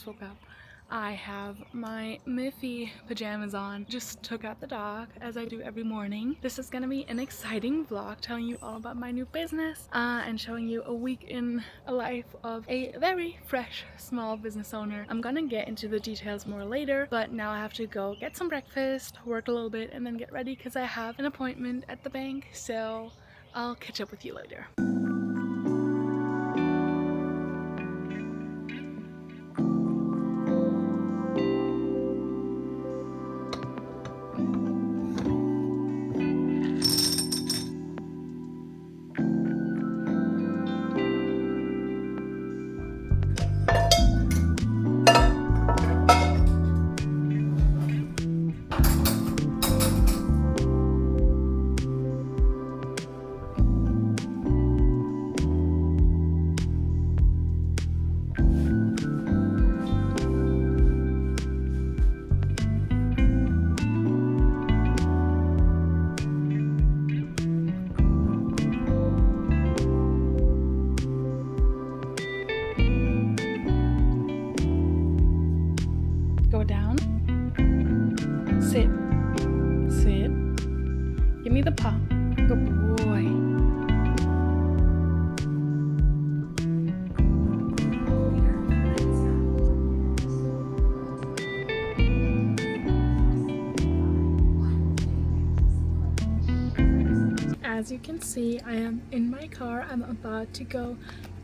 just woke up. I have my Miffy pajamas on. Just took out the dog as I do every morning. This is gonna be an exciting vlog telling you all about my new business and showing you a week in a life of a very fresh small business owner. I'm gonna get into the details more later, but now I have to go get some breakfast, work a little bit, and then get ready because I have an appointment at the bank. So I'll catch up with you later. Go down. Sit. Sit. Give me the paw. Good boy. As you can see, I am in my car. I'm about to go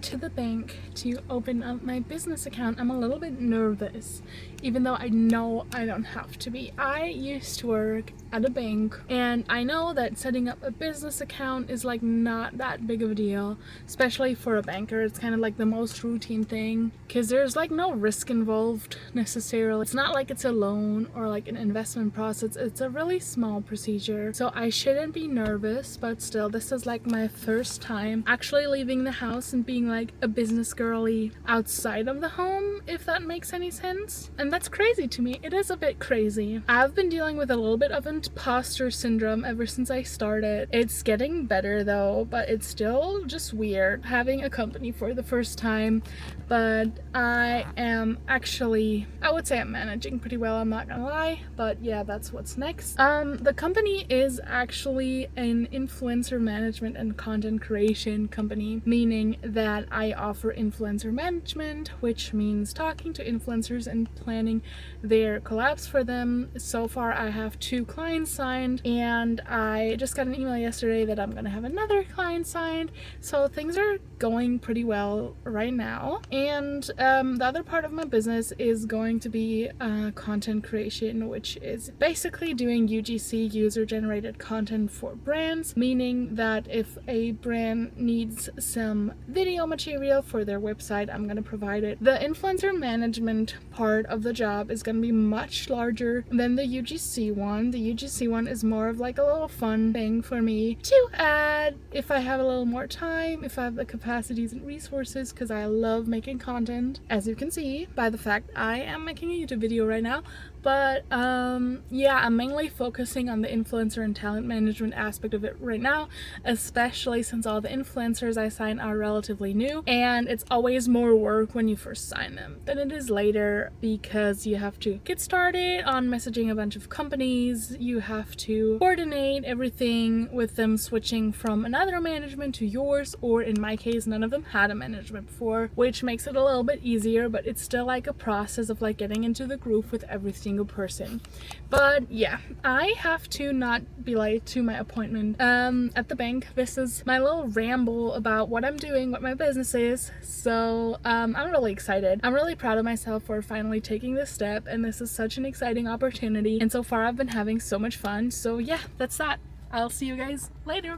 to the bank to open up my business account. I'm a little bit nervous, even though I know I don't have to be. I used to work at a bank, and I know that setting up a business account is like not that big of a deal, especially for a banker. It's kind of like the most routine thing because there's like no risk involved necessarily. It's not like it's a loan or like an investment process. It's a really small procedure, so I shouldn't be nervous, but still, this is like my first time actually leaving the house and being like a business girly outside of the home, if that makes any sense. And that's crazy to me. It is a bit crazy. I've been dealing with a little bit of imposter syndrome ever since I started. It's getting better though, but it's still just weird having a company for the first time. But I am actually, I would say I'm managing pretty well, I'm not gonna lie, but yeah, that's what's next. The company is actually an influencer management and content creation company, meaning that I offer influencer management, which means talking to influencers and planning their collabs for them. So far I have 2 clients signed, and I just got an email yesterday that I'm gonna have another client signed, so things are going pretty well right now. And the other part of my business is going to be content creation, which is basically doing UGC, user generated content for brands, meaning that if a brand needs some video material for their website, I'm gonna provide it. The influencer management part of the job is gonna be much larger than the UGC one. The UGC one is more of like a little fun thing for me to add if I have a little more time, if I have the capacities and resources, because I love making content, as you can see by the fact I am making a YouTube video right now. But yeah, I'm mainly focusing on the influencer and talent management aspect of it right now, especially since all the influencers I sign are relatively new, and it's always more work when you first sign them than it is later, because you have to get started on messaging a bunch of companies, you have to coordinate everything with them switching from another management to yours, or in my case, none of them had a management before, which makes it a little bit easier, but it's still like a process of like getting into the groove with every single person. But yeah, I have to not be late to my appointment at the bank. This is my little ramble about what I'm doing, what my business is. So I'm really excited. I'm really proud of myself for finally taking this step, and this is such an exciting opportunity, and so far I've been having so much fun. So yeah, that's that. I'll see you guys later.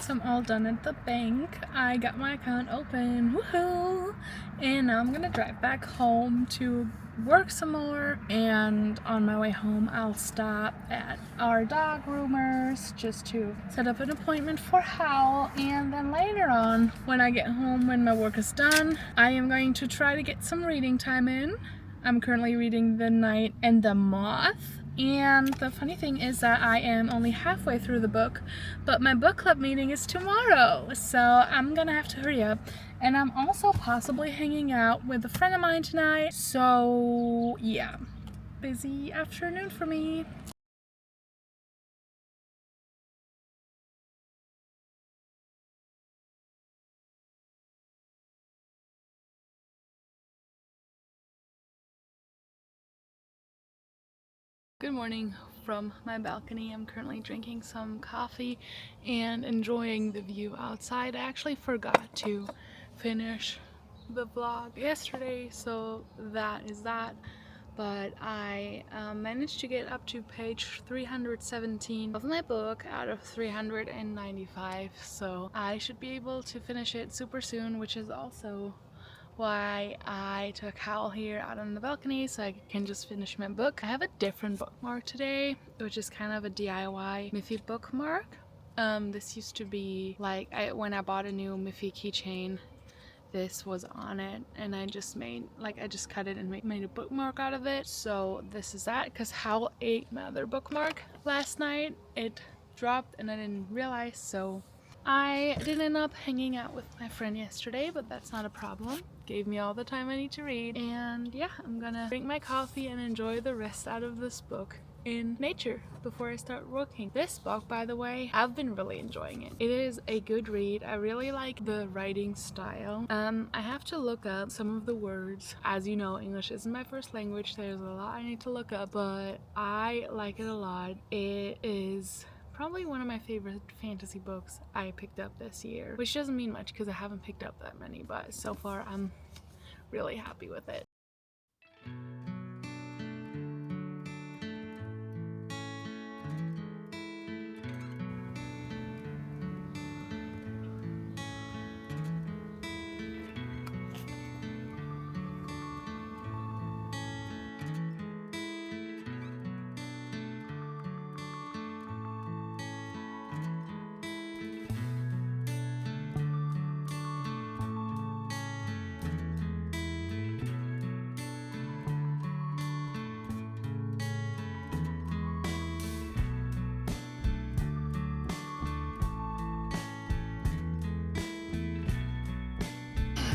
So I'm all done at the bank. I got my account open, woohoo! And now I'm gonna drive back home to work some more, and on my way home I'll stop at our dog groomers just to set up an appointment for Howl, and then later on when I get home, when my work is done, I am going to try to get some reading time in. I'm currently reading The Night and the Moth. And the funny thing is that I am only halfway through the book, but my book club meeting is tomorrow, so I'm gonna have to hurry up. And I'm also possibly hanging out with a friend of mine tonight, so yeah, busy afternoon for me. Good morning from my balcony. I'm currently drinking some coffee and enjoying the view outside. I actually forgot to finish the vlog yesterday, so that is that. But I managed to get up to page 317 of my book out of 395, so I should be able to finish it super soon, which is also why I took Howl here out on the balcony so I can just finish my book. I have a different bookmark today, which is kind of a DIY Miffy bookmark. This used to be like when I bought a new Miffy keychain, this was on it, and I just cut it and made a bookmark out of it. So this is that, because Howl ate my other bookmark last night. It dropped and I didn't realize, so I did end up hanging out with my friend yesterday, but that's not a problem. Gave me all the time I need to read. And yeah, I'm gonna drink my coffee and enjoy the rest out of this book in nature before I start working. This book, by the way, I've been really enjoying it. It is a good read. I really like the writing style. I have to look up some of the words. As you know, English isn't my first language. There's a lot I need to look up, but I like it a lot. It is probably one of my favorite fantasy books I picked up this year, which doesn't mean much because I haven't picked up that many, but so far I'm really happy with it.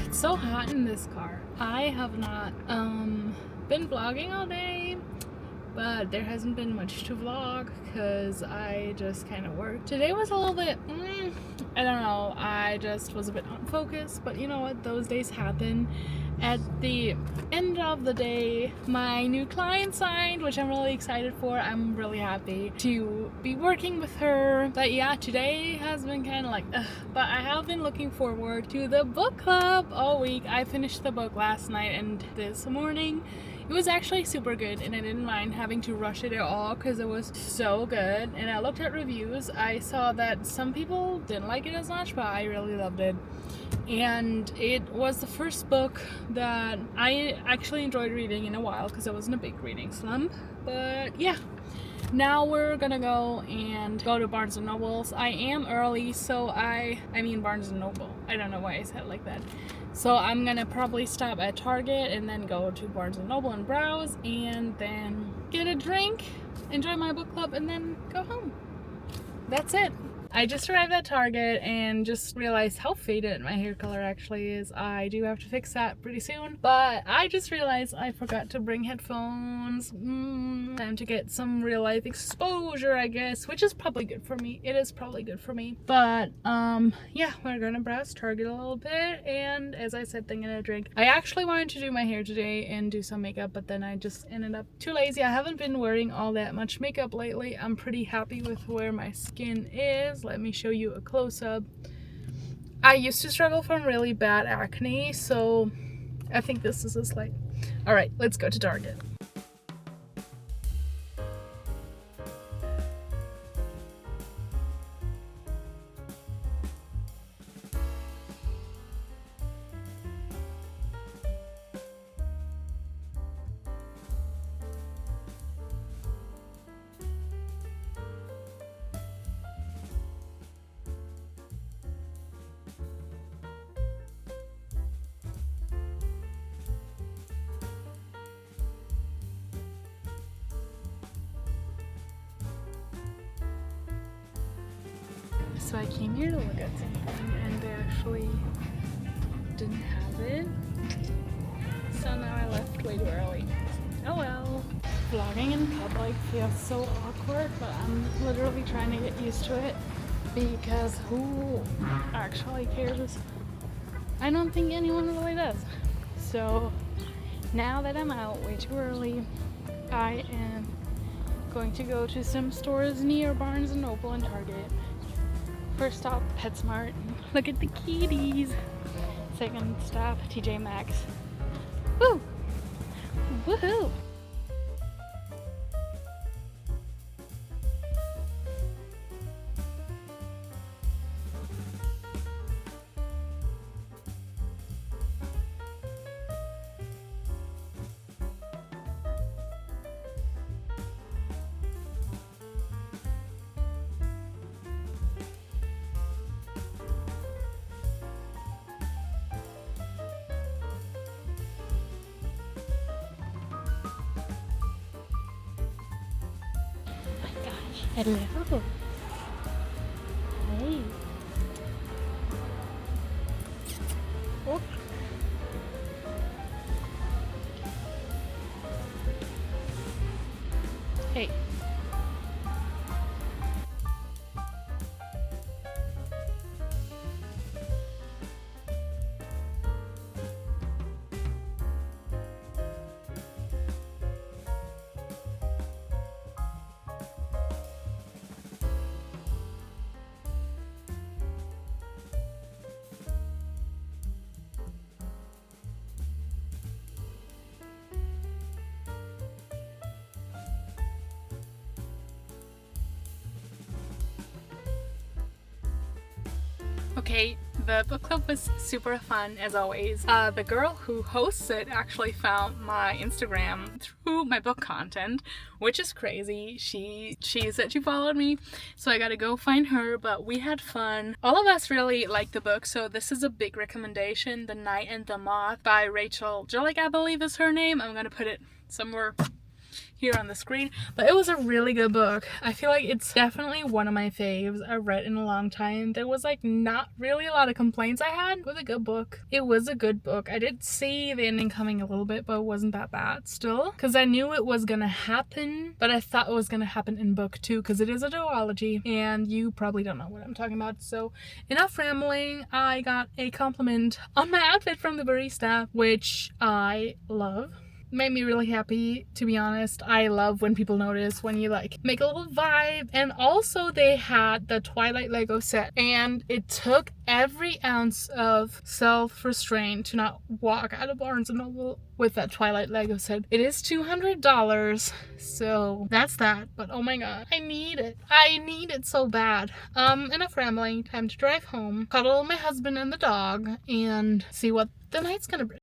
It's so hot in this car. I have not been vlogging all day, but there hasn't been much to vlog because I just kind of worked. Today was a little bit, I don't know, I just was a bit unfocused, but you know what, those days happen. At the end of the day, my new client signed, which I'm really excited for. I'm really happy to be working with her. But yeah, today has been kind of like, but I have been looking forward to the book club all week. I finished the book last night and this morning. It was actually super good, and I didn't mind having to rush it at all because it was so good. And I looked at reviews. I saw that some people didn't like it as much, but I really loved it. And it was the first book that I actually enjoyed reading in a while because I was in a big reading slump. But yeah, now we're gonna go to Barnes & Noble's. I am early, so I mean Barnes & Noble. I don't know why I said it like that. So I'm gonna probably stop at Target and then go to Barnes & Noble and browse, and then get a drink, enjoy my book club, and then go home. That's it. I just arrived at Target and just realized how faded my hair color actually is. I do have to fix that pretty soon, but I just realized I forgot to bring headphones. Time to get some real life exposure, I guess, which is probably good for me. It is probably good for me. But yeah, we're gonna browse Target a little bit, and as I said, thinking of a drink. I actually wanted to do my hair today and do some makeup, but then I just ended up too lazy. I haven't been wearing all that much makeup lately. I'm pretty happy with where my skin is. Let me show you a close-up. I used to struggle from really bad acne, so I think this is a slight. All right, let's go to Target. So I came here to look at something and they actually didn't have it. So now I left way too early. Oh well. Vlogging in public feels so awkward, but I'm literally trying to get used to it because who actually cares? I don't think anyone really does. So now that I'm out way too early, I am going to go to some stores near Barnes & Noble and Target. First stop, PetSmart. Look at the kitties. Second stop, TJ Maxx. Woo! Woohoo! Hello. Hey. Oh. Hey. Okay, the book club was super fun as always. The girl who hosts it actually found my Instagram through my book content, which is crazy. She said she followed me, so I gotta go find her, but we had fun. All of us really liked the book, so this is a big recommendation. The Night and the Moth by Rachel Jellick, I believe is her name. I'm gonna put it somewhere here on the screen, but it was a really good book. I feel like it's definitely one of my faves I've read in a long time. There was like not really a lot of complaints I had. It was a good book. It was a good book. I did see the ending coming a little bit, but it wasn't that bad still, because I knew it was gonna happen, but I thought it was gonna happen in book 2 because it is a duology and you probably don't know what I'm talking about. So enough rambling. I got a compliment on my outfit from the barista, which I love. Made me really happy, to be honest. I love when people notice when you like make a little vibe. And also they had the Twilight Lego set, and it took every ounce of self-restraint to not walk out of Barnes & Noble with that Twilight Lego set. It is $200, so that's that. But oh my god, I need it. I need it so bad. Enough rambling. Time to drive home, cuddle my husband and the dog, and see what the night's gonna bring.